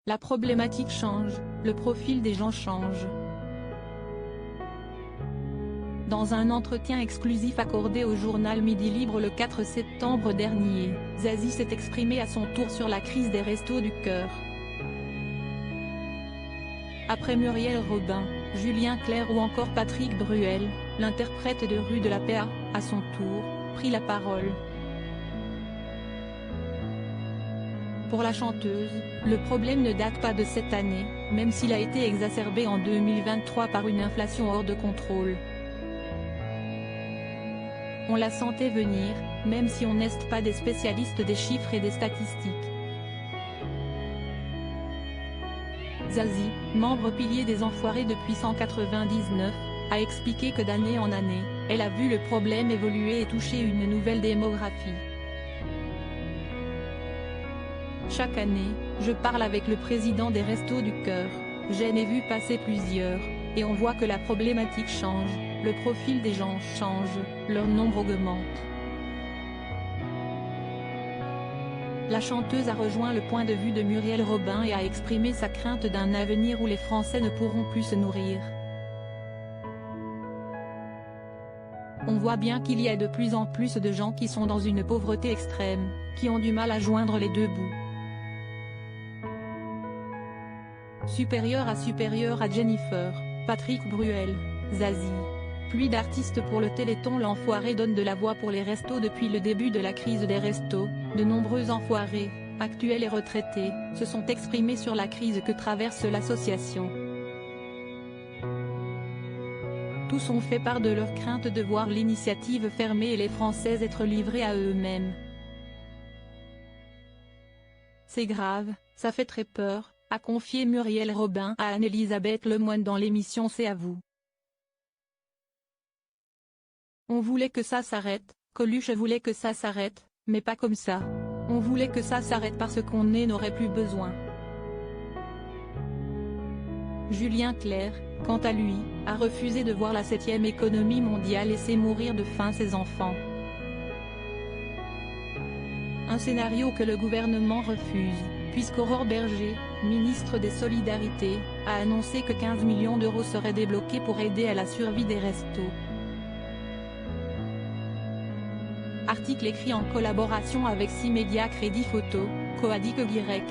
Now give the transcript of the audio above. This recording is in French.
La problématique change, le profil des gens change. Dans un entretien exclusif accordé au journal Midi Libre le 4 septembre dernier, Zazie s'est exprimée à son tour sur la crise des Restos du Cœur. Après Muriel Robin, Julien Clerc ou encore Patrick Bruel, l'interprète de Rue de la Paix a, à son tour, pris la parole. Pour la chanteuse, le problème ne date pas de cette année, même s'il a été exacerbé en 2023 par une inflation hors de contrôle. On la sentait venir, même si on n'est pas des spécialistes des chiffres et des statistiques. Zazie, membre pilier des Enfoirés depuis 1999, a expliqué que d'année en année, elle a vu le problème évoluer et toucher une nouvelle démographie. Chaque année, je parle avec le président des Restos du Cœur, j'en ai vu passer plusieurs, et on voit que la problématique change, le profil des gens change, leur nombre augmente. La chanteuse a rejoint le point de vue de Muriel Robin et a exprimé sa crainte d'un avenir où les Français ne pourront plus se nourrir. On voit bien qu'il y a de plus en plus de gens qui sont dans une pauvreté extrême, qui ont du mal à joindre les deux bouts. Supérieur à Jennifer, Patrick Bruel, Zazie. Pluie d'artistes pour le Téléthon. L'Enfoiré donne de la voix pour les restos. Depuis le début de la crise des restos, de nombreux enfoirés, actuels et retraités, se sont exprimés sur la crise que traverse l'association. Tous ont fait part de leur crainte de voir l'initiative fermer et les Français être livrés à eux-mêmes. C'est grave, ça fait très peur, a confié Muriel Robin à Anne-Elisabeth Lemoine dans l'émission C'est à vous. On voulait que ça s'arrête, Coluche voulait que ça s'arrête, mais pas comme ça. On voulait que ça s'arrête parce qu'on n'aurait plus besoin. Julien Clerc, quant à lui, a refusé de voir la 7e économie mondiale laisser mourir de faim ses enfants. Un scénario que le gouvernement refuse, puisqu'Aurore Bergé, ministre des Solidarités, a annoncé que 15 millions d'euros seraient débloqués pour aider à la survie des restos. Article écrit en collaboration avec 6 médias Crédit Photo, Coadic Guirec.